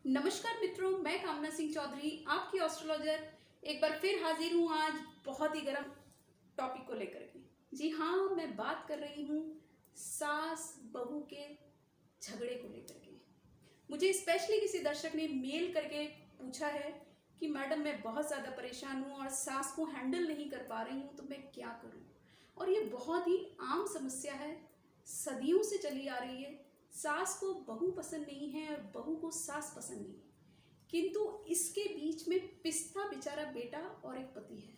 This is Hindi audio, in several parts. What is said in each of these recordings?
नमस्कार मित्रों, मैं कामना सिंह चौधरी आपकी एस्ट्रोलॉजर एक बार फिर हाजिर हूँ आज बहुत ही गर्म टॉपिक को लेकर के। जी हाँ, मैं बात कर रही हूँ सास बहू के झगड़े को लेकर के। मुझे स्पेशली किसी दर्शक ने मेल करके पूछा है कि मैडम मैं बहुत ज़्यादा परेशान हूँ और सास को हैंडल नहीं कर पा रही हूँ, तो मैं क्या करूँ। और ये बहुत ही आम समस्या है, सदियों से चली आ रही है। सास को बहू पसंद नहीं है और बहू को सास पसंद नहीं है, किंतु इसके बीच में पिसता बेचारा बेटा और एक पति है।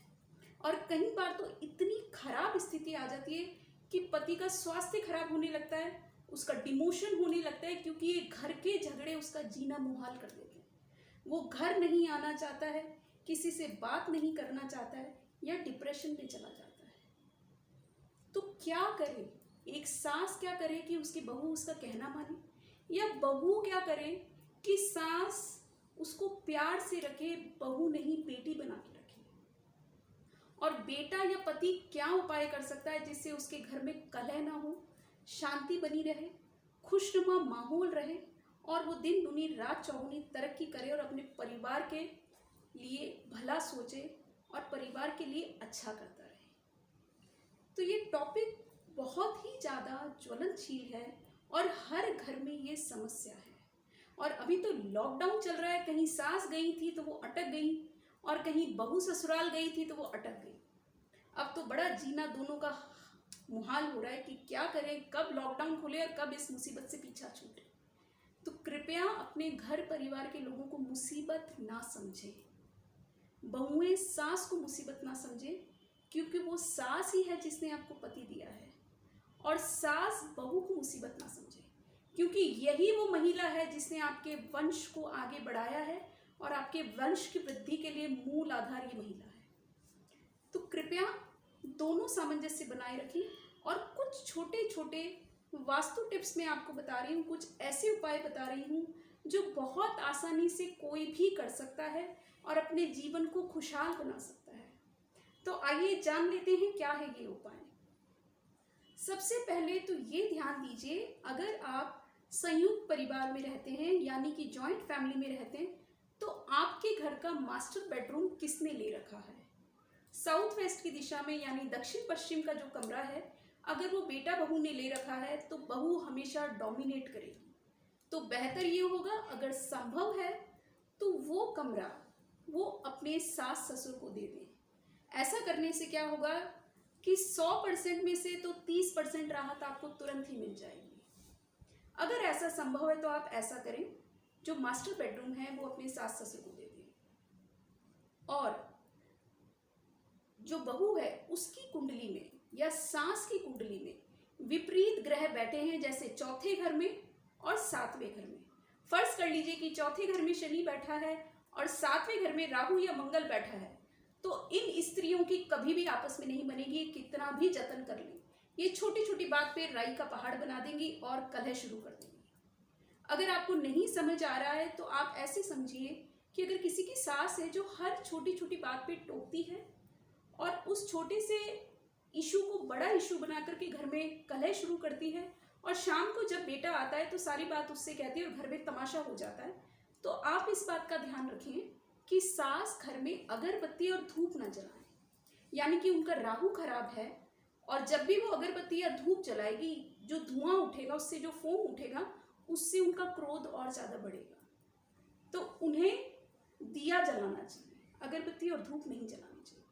और कई बार तो इतनी खराब स्थिति आ जाती है कि पति का स्वास्थ्य खराब होने लगता है, उसका डिमोशन होने लगता है, क्योंकि ये घर के झगड़े उसका जीना मुहाल कर देते हैं। वो घर नहीं आना चाहता है, किसी से बात नहीं करना चाहता है या डिप्रेशन में चला जाता है। तो क्या करे, एक सास क्या करे कि उसकी बहू उसका कहना माने, या बहू क्या करे कि सास उसको प्यार से रखे, बहू नहीं बेटी बना के रखे। और बेटा या पति क्या उपाय कर सकता है जिससे उसके घर में कलह ना हो, शांति बनी रहे, खुशनुमा माहौल रहे और वो दिन दुनी रात चौगुनी तरक्की करे और अपने परिवार के लिए भला सोचे और परिवार के लिए अच्छा करता रहे। तो ये टॉपिक बहुत ही ज़्यादा ज्वलनशील है और हर घर में ये समस्या है। और अभी तो लॉकडाउन चल रहा है, कहीं सास गई थी तो वो अटक गई और कहीं बहू ससुराल गई थी तो वो अटक गई। अब तो बड़ा जीना दोनों का मुहाल हो रहा है कि क्या करें, कब लॉकडाउन खुले और कब इस मुसीबत से पीछा छूटे। तो कृपया अपने घर परिवार के लोगों को मुसीबत ना समझें, बहुएं सास को मुसीबत ना समझें, क्योंकि वो सास ही है जिसने आपको पति दिया है। और सास बहू को मुसीबत ना समझे, क्योंकि यही वो महिला है जिसने आपके वंश को आगे बढ़ाया है और आपके वंश की वृद्धि के लिए मूल आधार ये महिला है। तो कृपया दोनों सामंजस्य बनाए रखें। और कुछ छोटे छोटे वास्तु टिप्स मैं आपको बता रही हूँ, कुछ ऐसे उपाय बता रही हूँ जो बहुत आसानी से कोई भी कर सकता है और अपने जीवन को खुशहाल बना सकता है। तो आइए जान लेते हैं क्या है ये उपाय। सबसे पहले तो ये ध्यान दीजिए, अगर आप संयुक्त परिवार में रहते हैं यानी कि जॉइंट फैमिली में रहते हैं, तो आपके घर का मास्टर बेडरूम किसने ले रखा है। साउथ वेस्ट की दिशा में यानी दक्षिण पश्चिम का जो कमरा है, अगर वो बेटा बहू ने ले रखा है तो बहू हमेशा डोमिनेट करेगी। तो बेहतर ये होगा, अगर संभव है तो वो कमरा वो अपने सास ससुर को दे दें। ऐसा करने से क्या होगा कि 100% में से तो 30% राहत आपको तुरंत ही मिल जाएगी। अगर ऐसा संभव है तो आप ऐसा करें, जो मास्टर बेडरूम है वो अपने सास ससुर को दे दें। और जो बहू है उसकी कुंडली में या सास की कुंडली में विपरीत ग्रह बैठे हैं, जैसे चौथे घर में और सातवें घर में। फर्ज कर लीजिए कि चौथे घर में शनि बैठा है और सातवें घर में राहु या मंगल बैठा है, तो इन स्त्रियों की कभी भी आपस में नहीं बनेगी, कितना भी जतन कर लें। ये छोटी छोटी बात पे राई का पहाड़ बना देंगी और कलह शुरू कर देंगी। अगर आपको नहीं समझ आ रहा है तो आप ऐसे समझिए कि अगर किसी की सास है जो हर छोटी छोटी बात पे टोकती है और उस छोटे से इशू को बड़ा इशू बना करके घर में कलह शुरू करती है, और शाम को जब बेटा आता है तो सारी बात उससे कहती है और घर में तमाशा हो जाता है, तो आप इस बात का ध्यान रखें कि सास घर में अगरबत्ती और धूप न जलाएं। यानी कि उनका राहु खराब है और जब भी वो अगरबत्ती या धूप जलाएगी, जो धुआं उठेगा, उससे जो फोम उठेगा, उससे उनका क्रोध और ज़्यादा बढ़ेगा। तो उन्हें दिया जलाना चाहिए, अगरबत्ती और धूप नहीं जलानी चाहिए।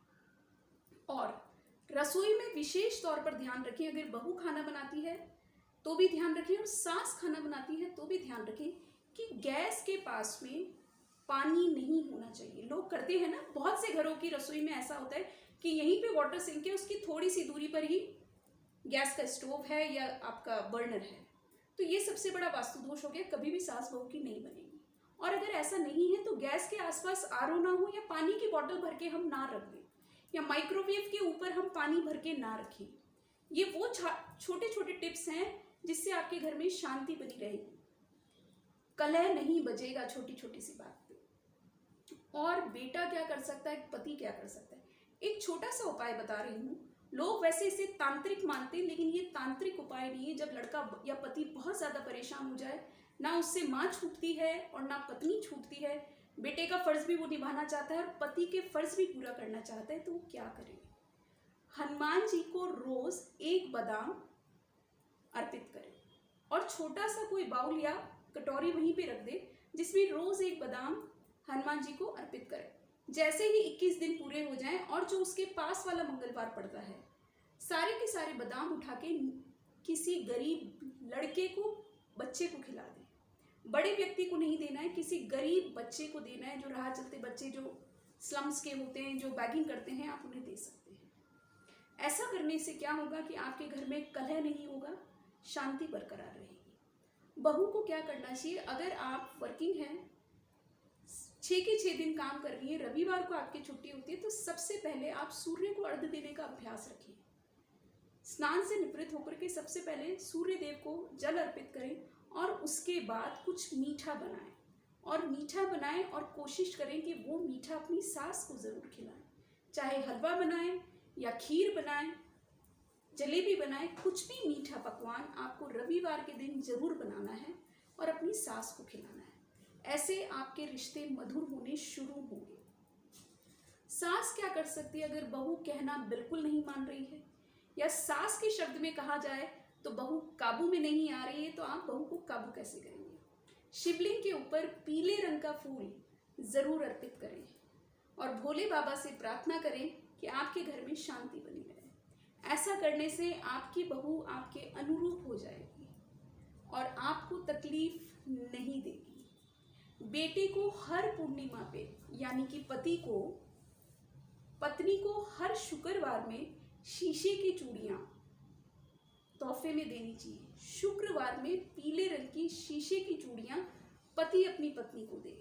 और रसोई में विशेष तौर पर ध्यान रखें, अगर बहू खाना बनाती है तो भी ध्यान रखें और सास खाना बनाती है तो भी ध्यान रखें कि गैस के पास में पानी नहीं होना चाहिए। लोग करते हैं ना, बहुत से घरों की रसोई में ऐसा होता है कि यहीं पे वाटर सिंक है, उसकी थोड़ी सी दूरी पर ही गैस का स्टोव है या आपका बर्नर है। तो ये सबसे बड़ा वास्तु दोष हो गया, कभी भी सास बहू की नहीं बनेगी। और अगर ऐसा नहीं है तो गैस के आसपास आरओ ना हो, या पानी की बॉटल भर के हम ना रख दें, या माइक्रोवेव के ऊपर हम पानी भर के ना रखें। ये वो छोटे छोटे टिप्स हैं जिससे आपके घर में शांति बनी रहेगी, कलह नहीं बजेगा छोटी छोटी सी बात पे। और बेटा क्या कर सकता है, पति क्या कर सकता है, एक छोटा सा उपाय बता रही हूँ। लोग वैसे इसे तांत्रिक मानते हैं, लेकिन ये तांत्रिक उपाय नहीं है। जब लड़का या पति बहुत ज़्यादा परेशान हो जाए ना उससे माँ छूटती है और ना पत्नी छूटती है। बेटे का फर्ज भी वो निभाना चाहता है और पति के फर्ज भी पूरा करना चाहता है, तो वो क्या करे? हनुमान जी को रोज एक बादाम अर्पित करे और छोटा सा कोई बाउल या कटोरी वहीं पे रख दे जिसमें रोज एक बादाम हनुमान जी को अर्पित करे। जैसे ही 21 दिन पूरे हो जाएं और जो उसके पास वाला मंगलवार पड़ता है, सारे के सारे बादाम उठा के किसी गरीब लड़के को, बच्चे को खिला दें। बड़े व्यक्ति को नहीं देना है, किसी गरीब बच्चे को देना है। जो राह चलते बच्चे जो स्लम्स के होते हैं, जो बैगिंग करते हैं, आप उन्हें दे सकते हैं। ऐसा करने से क्या होगा कि आपके घर में कलह नहीं होगा, शांति बरकरार रहेगी। बहू को क्या करना चाहिए? अगर आप वर्किंग हैं, 6 के 6 दिन काम कर रही है, रविवार को आपकी छुट्टी होती है, तो सबसे पहले आप सूर्य को अर्घ्य देने का अभ्यास रखिए। स्नान से निवृत्त होकर के सबसे पहले सूर्य देव को जल अर्पित करें और उसके बाद कुछ मीठा बनाएं और कोशिश करें कि वो मीठा अपनी सास को ज़रूर खिलाएं। चाहे हलवा बनाएं या खीर बनाएं, जलेबी बनाएं, कुछ भी मीठा पकवान आपको रविवार के दिन जरूर बनाना है और अपनी सास को खिलाना है। ऐसे आपके रिश्ते मधुर होने शुरू होंगे। सास क्या कर सकती है? अगर बहू कहना बिल्कुल नहीं मान रही है या सास के शब्द में कहा जाए तो बहू काबू में नहीं आ रही है, तो आप बहू को काबू कैसे करेंगे? शिवलिंग के ऊपर पीले रंग का फूल जरूर अर्पित करें और भोले बाबा से प्रार्थना करें कि आपके घर में शांति बनी रहे। ऐसा करने से आपकी बहू आपके अनुरूप हो जाएगी और आपको तकलीफ नहीं देगी। बेटे को हर पूर्णिमा पे, यानी कि पत्नी को हर शुक्रवार में शीशे की चूड़ियां तोहफे में देनी चाहिए। शुक्रवार में पीले रंग की शीशे की चूड़ियां पति अपनी पत्नी को दे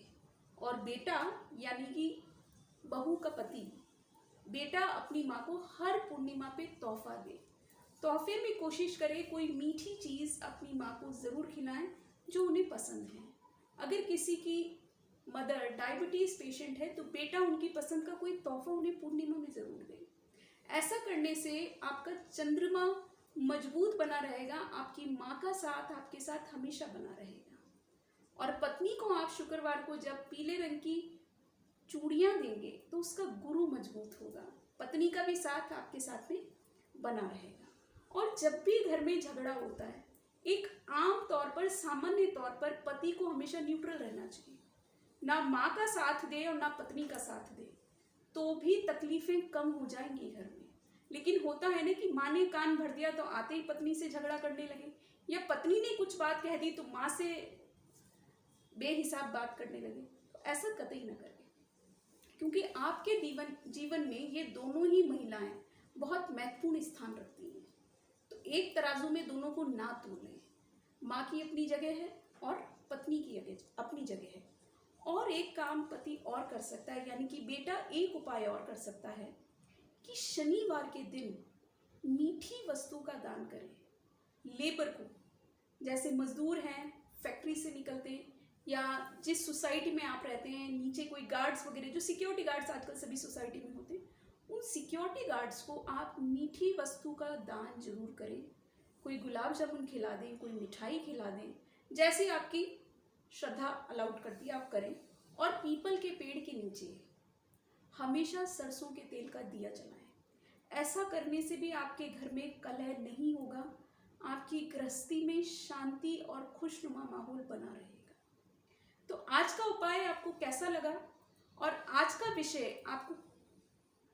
और बेटा, यानी कि बहू का पति, बेटा अपनी माँ को हर पूर्णिमा पे तोहफा दे। तोहफे में कोशिश करे कोई मीठी चीज़ अपनी माँ को ज़रूर खिलाएं जो उन्हें पसंद है। अगर किसी की मदर डायबिटीज़ पेशेंट है तो बेटा उनकी पसंद का कोई तोहफा उन्हें पूर्णिमा में ज़रूर दे। ऐसा करने से आपका चंद्रमा मजबूत बना रहेगा, आपकी माँ का साथ आपके साथ हमेशा बना रहेगा। और पत्नी को आप शुक्रवार को जब पीले रंग की चूड़ियां देंगे तो उसका गुरु मजबूत होगा, पत्नी का भी साथ आपके साथ में बना रहेगा। और जब भी घर में झगड़ा होता है, एक आम तौर पर, सामान्य तौर पर पति को हमेशा न्यूट्रल रहना चाहिए, ना माँ का साथ दे और ना पत्नी का साथ दे, तो भी तकलीफें कम हो जाएंगी घर में। लेकिन होता है ना कि माँ ने कान भर दिया तो आते ही पत्नी से झगड़ा करने लगे, या पत्नी ने कुछ बात कह दी तो माँ से बेहिसाब बात करने लगे। तो ऐसा कतई न करें, क्योंकि आपके जीवन में ये दोनों ही महिलाएं बहुत महत्वपूर्ण स्थान रखती हैं। तो एक तराजू में दोनों को ना तोलें। माँ की अपनी जगह है और पत्नी की अपनी जगह है। और एक काम पति और कर सकता है, यानी कि बेटा एक उपाय और कर सकता है कि शनिवार के दिन मीठी वस्तु का दान करें लेबर को। जैसे मजदूर हैं, फैक्ट्री से निकलते हैं, या जिस सोसाइटी में आप रहते हैं नीचे कोई गार्ड्स वगैरह, जो सिक्योरिटी गार्ड्स आजकल सभी सोसाइटी में होते हैं, उन सिक्योरिटी गार्ड्स को आप मीठी वस्तु का दान जरूर करें। कोई गुलाब जामुन खिला दें, कोई मिठाई खिला दें, जैसे आपकी श्रद्धा अलाउड करती है आप करें। और पीपल के पेड़ के नीचे हमेशा सरसों के तेल का दिया जलाएं। ऐसा करने से भी आपके घर में कलह नहीं होगा, आपकी गृहस्थी में शांति और खुशनुमा माहौल बना रहेगा। तो आज का उपाय आपको कैसा लगा और आज का विषय आपको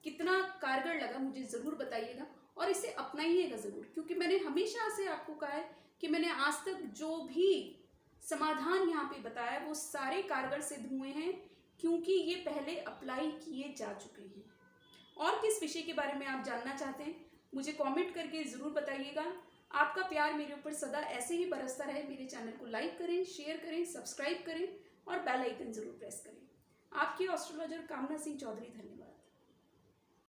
कितना कारगर लगा, मुझे ज़रूर बताइएगा और इसे अपनाइएगा ज़रूर, क्योंकि मैंने हमेशा से आपको कहा है कि मैंने आज तक जो भी समाधान यहाँ पे बताया वो सारे कारगर सिद्ध हुए हैं, क्योंकि ये पहले अप्लाई किए जा चुके हैं। और किस विषय के बारे में आप जानना चाहते हैं मुझे कमेंट करके ज़रूर बताइएगा। आपका प्यार मेरे ऊपर सदा ऐसे ही बरसता रहे। मेरे चैनल को लाइक करें, शेयर करें, सब्सक्राइब करें और बेल आइकन ज़रूर प्रेस करें। आपकी एस्ट्रोलॉजर कामना सिंह चौधरी। धन्यवाद।